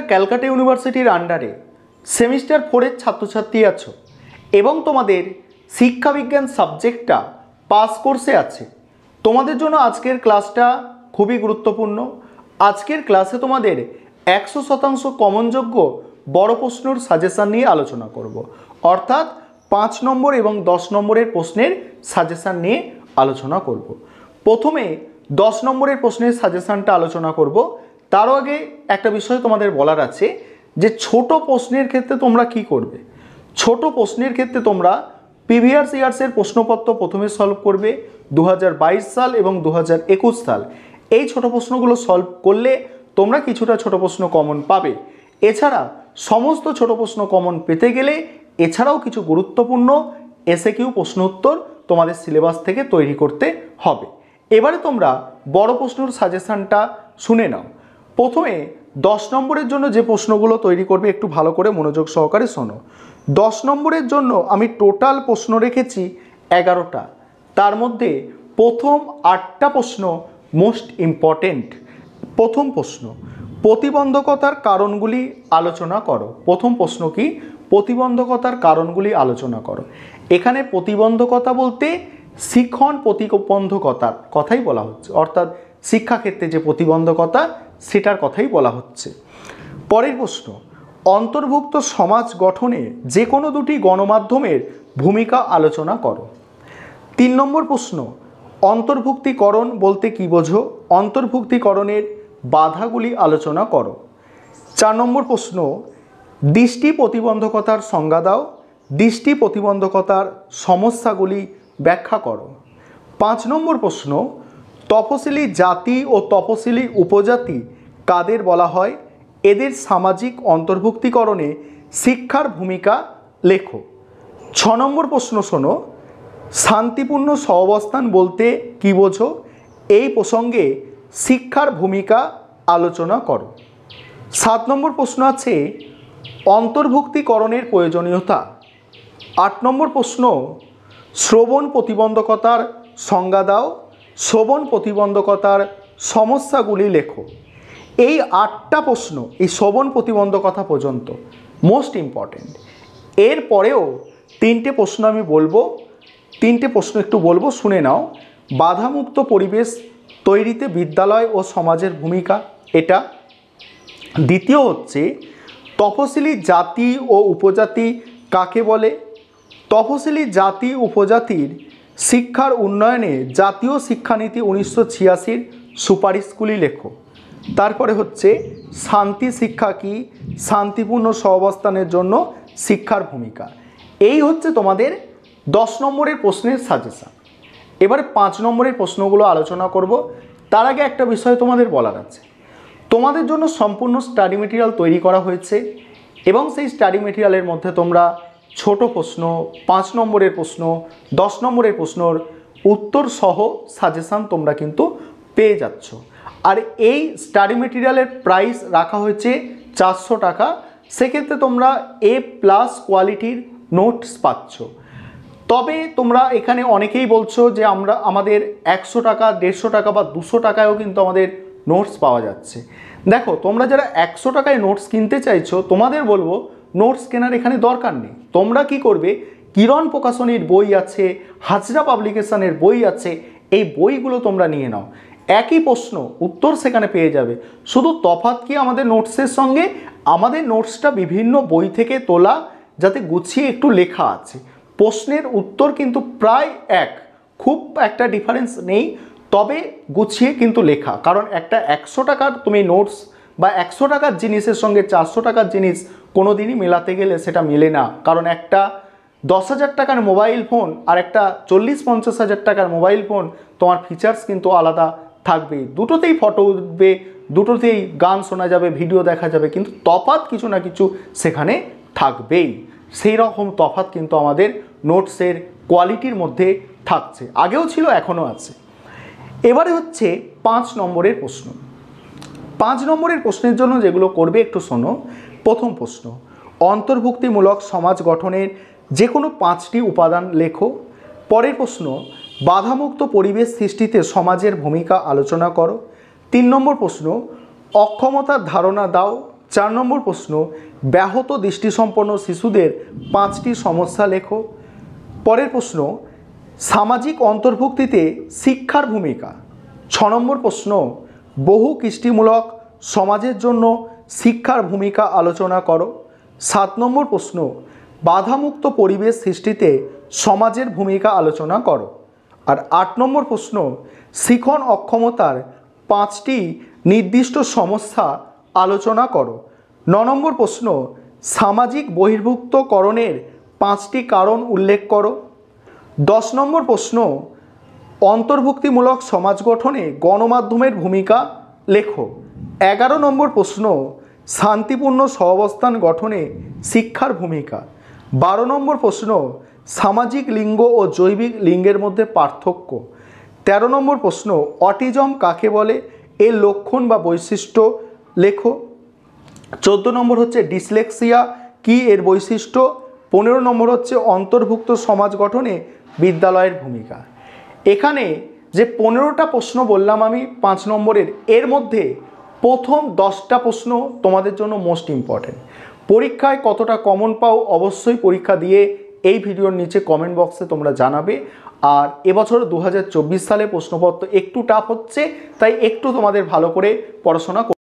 ক্যালকাটা ইউনিভার্সিটির আন্ডারে সেমিস্টার 4-এর ছাত্রছাত্রী আছো এবং তোমাদের শিক্ষাবিজ্ঞান সাবজেক্টটা পাস কোর্সে আছে, তোমাদের জন্য আজকের ক্লাসটা খুবই গুরুত্বপূর্ণ। আজকের ক্লাসে তোমাদের 100% কমনযোগ্য বড় প্রশ্নের সাজেশান নিয়ে আলোচনা করব, অর্থাৎ 5 নম্বর এবং 10 নম্বরের প্রশ্নের সাজেশান নিয়ে আলোচনা করব। প্রথমে 10 নম্বরের প্রশ্নের সাজেশানটা আলোচনা করব। তারও আগে একটা বিষয় তোমাদের বলার আছে যে ছোট প্রশ্নের ক্ষেত্রে তোমরা কি করবে। ছোট প্রশ্নের ক্ষেত্রে তোমরা প্রিভিয়াস ইয়ার্সের প্রশ্নপত্র প্রথমে সলভ করবে, 2022 সাল এবং 2021 সাল। এই ছোট প্রশ্নগুলো সলভ করলে তোমরা কিছুটা ছোট প্রশ্ন কমন পাবে। এছাড়া সমস্ত ছোট প্রশ্ন কমন পেতে গেলে এছাড়াও কিছু গুরুত্বপূর্ণ এসএকিউ প্রশ্ন উত্তর তোমাদের সিলেবাস থেকে তৈরি করতে হবে। এবারে তোমরা বড় প্রশ্নের সাজেশানটা শুনে নাও। প্রথমে 10 নম্বরের জন্য যে প্রশ্নগুলো তৈরি করবে একটু ভালো করে মনোযোগ সহকারে শোনো। 10 নম্বরের জন্য আমি টোটাল প্রশ্ন রেখেছি 11টা। তার মধ্যে প্রথম 8টা প্রশ্ন মোস্ট ইম্পর্টেন্ট। প্রথম প্রশ্ন, প্রতিবন্ধকতার কারণগুলি আলোচনা করো। প্রথম প্রশ্ন কি? প্রতিবন্ধকতার কারণগুলি আলোচনা করো। এখানে প্রতিবন্ধকতা বলতে শিক্ষণ প্রতিবন্ধকতার কথাই বলা হচ্ছে, অর্থাৎ শিক্ষাক্ষেত্রে যে প্রতিবন্ধকতা সেটার কথাই বলা হচ্ছে। পরের প্রশ্ন, অন্তর্ভুক্ত সমাজ গঠনে যে কোনো দুটি গণমাধ্যমের ভূমিকা আলোচনা করো। 3 নম্বর প্রশ্ন, অন্তর্ভুক্তিকরণ বলতে কি বোঝো? অন্তর্ভুক্তিকরণের বাধাগুলি আলোচনা করো। 4 নম্বর প্রশ্ন, দৃষ্টি প্রতিবন্ধকতার সংজ্ঞা দাও। দৃষ্টি প্রতিবন্ধকতার সমস্যাগুলি ব্যাখ্যা করো। 5 নম্বর প্রশ্ন, তপশিলি জাতি ও তপশিলি উপজাতি কাদের বলা হয়? এদের সামাজিক অন্তর্ভুক্তিকরণে শিক্ষার ভূমিকা লেখো। 6 নম্বর প্রশ্ন শোনো, শান্তিপূর্ণ সহাবস্থান বলতে কি বোঝো? এই প্রসঙ্গে শিক্ষার ভূমিকা আলোচনা করো। 7 নম্বর প্রশ্ন আছে অন্তর্ভুক্তিকরণের প্রয়োজনীয়তা। 8 নম্বর প্রশ্ন, শ্রবণ প্রতিবন্ধকতার সংজ্ঞা দাও। শ্রবণ প্রতিবন্ধকতার সমস্যাগুলি লেখো। এই 8টা প্রশ্ন এই শ্রবণ প্রতিবন্ধকতা পর্যন্ত মোস্ট ইম্পর্টেন্ট। এরপরেও 3টে প্রশ্ন আমি বলবো, 3টে প্রশ্ন একটু বলবো, শুনে নাও। বাধামুক্ত পরিবেশ তৈরিতে বিদ্যালয় ও সমাজের ভূমিকা, এটা। দ্বিতীয় হচ্ছে তপশিলি জাতি ও উপজাতি কাকে বলে? তপশিলি জাতি উপজাতির শিক্ষার উন্নয়নে জাতীয় শিক্ষানীতি 1986-র সুপারিশগুলি লেখো। তারপরে হচ্ছে শান্তি শিক্ষা কি? শান্তিপূর্ণ সহাবস্থানের জন্য শিক্ষার ভূমিকা। এই হচ্ছে তোমাদের 10 নম্বরের প্রশ্নের সাজেশান। এবারে 5 নম্বরের প্রশ্নগুলো আলোচনা করব। তার আগে একটা বিষয় তোমাদের বলার আছে। তোমাদের জন্য সম্পূর্ণ স্টাডি মেটেরিয়াল তৈরি করা হয়েছে এবং সেই স্টাডি মেটেরিয়ালের মধ্যে তোমরা ছোট প্রশ্ন, 5 নম্বরের প্রশ্ন, 10 নম্বরের প্রশ্নর উত্তর সহ সাজেশান তোমরা কিন্তু পেয়ে যাচ্ছ। আর এই স্টাডি মেটেরিয়ালের প্রাইস রাখা হয়েছে 400 টাকা। সেক্ষেত্রে তোমরা A+ কোয়ালিটির নোটস পাচ্ছ। তবে তোমরা এখানে অনেকেই বলছো যে আমাদের 100 টাকা, 150 টাকা বা 200 টাকায়ও কিন্তু আমাদের নোটস পাওয়া যাচ্ছে। দেখো, তোমরা যারা 100 টাকায় নোটস কিনতে চাইছো তোমাদের বলবো নোটস কেনার এখানে দরকার নেই। তোমরা কি করবে, কিরণ প্রকাশনীর বই আছে, হাজরা পাবলিকেশনের বই আছে, এই বইগুলো তোমরা নিয়ে নাও। একই প্রশ্ন উত্তর সেখানে পেয়ে যাবে। শুধু তফাৎ কি আমাদের নোটসের সঙ্গে, আমাদের নোটসটা বিভিন্ন বই থেকে তোলা, যাতে গুছিয়ে একটু লেখা আছে। প্রশ্নের উত্তর কিন্তু প্রায় এক, খুব একটা ডিফারেন্স নেই, তবে গুছিয়ে কিন্তু লেখা। কারণ একটা 100 টাকার তুমি নোটস বা 100 টাকার জিনিসের সঙ্গে 400 টাকার জিনিস কোনো দিনই মেলাতে গেলে সেটা মেলে না। কারণ একটা 10,000 টাকার মোবাইল ফোন আর একটা 40-50 হাজার টাকার মোবাইল ফোন, তোমার ফিচার্স কিন্তু আলাদা থাকবে। দুটোতেই ফটো উঠবে, দুটোতেই গান শোনা যাবে, ভিডিও দেখা যাবে, কিন্তু তফাৎ কিছু না কিছু সেখানে থাকবেই। সেই রকম তফাৎ কিন্তু আমাদের নোটসের কোয়ালিটির মধ্যে থাকছে, আগেও ছিল, এখনও আছে। এবারে হচ্ছে 5 নম্বরের প্রশ্ন। 5 নম্বরের প্রশ্নের জন্য যেগুলো করবে একটু শোনো। প্রথম প্রশ্ন, অন্তর্ভুক্তিমূলক সমাজ গঠনের যে কোনো 5টি উপাদান লেখো। পরের প্রশ্ন, বাধামুক্ত পরিবেশ সৃষ্টিতে সমাজের ভূমিকা আলোচনা করো। 3 নম্বর প্রশ্ন, অক্ষমতার ধারণা দাও। 4 নম্বর প্রশ্ন, ব্যাহত দৃষ্টিসম্পন্ন শিশুদের 5টি সমস্যা লেখো। পরের প্রশ্ন, সামাজিক অন্তর্ভুক্তিতে শিক্ষার ভূমিকা। 6 নম্বর প্রশ্ন, বহু কৃষ্টিমূলক সমাজের জন্য শিক্ষার ভূমিকা আলোচনা করো। 7 নম্বর প্রশ্ন, বাধামুক্ত পরিবেশ সৃষ্টিতে সমাজের ভূমিকা আলোচনা করো। আর 8 নম্বর প্রশ্ন, শিখন অক্ষমতার 5টি নির্দিষ্ট সমস্যা আলোচনা করো। 9 নম্বর প্রশ্ন, সামাজিক বহির্ভুক্তকরণের 5টি কারণ উল্লেখ করো। 10 নম্বর প্রশ্ন, অন্তর্ভুক্তিমূলক সমাজ গঠনে গণমাধ্যমের ভূমিকা লেখো। 11 নম্বর প্রশ্ন, শান্তিপূর্ণ সহাবস্থান গঠনে শিক্ষার ভূমিকা। 12 নম্বর প্রশ্ন, সামাজিক লিঙ্গ ও জৈবিক লিঙ্গের মধ্যে পার্থক্য। 13 নম্বর প্রশ্ন, অটিজম কাকে বলে, এর লক্ষণ বা বৈশিষ্ট্য লেখো। 14 নম্বর হচ্ছে ডিসলেক্সিয়া কি, এর বৈশিষ্ট্য। 15 নম্বর হচ্ছে অন্তর্ভুক্ত সমাজ গঠনে বিদ্যালয়ের ভূমিকা। এখানে যে 15টা প্রশ্ন বললাম আমি 5 নম্বরের, এর মধ্যে প্রথম 10টা প্রশ্ন তোমাদের জন্য মোস্ট ইম্পর্টেন্ট। পরীক্ষায় কতটা কমন পাও অবশ্যই পরীক্ষা দিয়ে এই ভিডিওর নিচে কমেন্ট বক্সে তোমরা জানাবে। আর এবছর 2024 সালে প্রশ্নপত্র একটু টাফ হচ্ছে, তাই একটু তোমাদের ভালো করে পড়াশোনা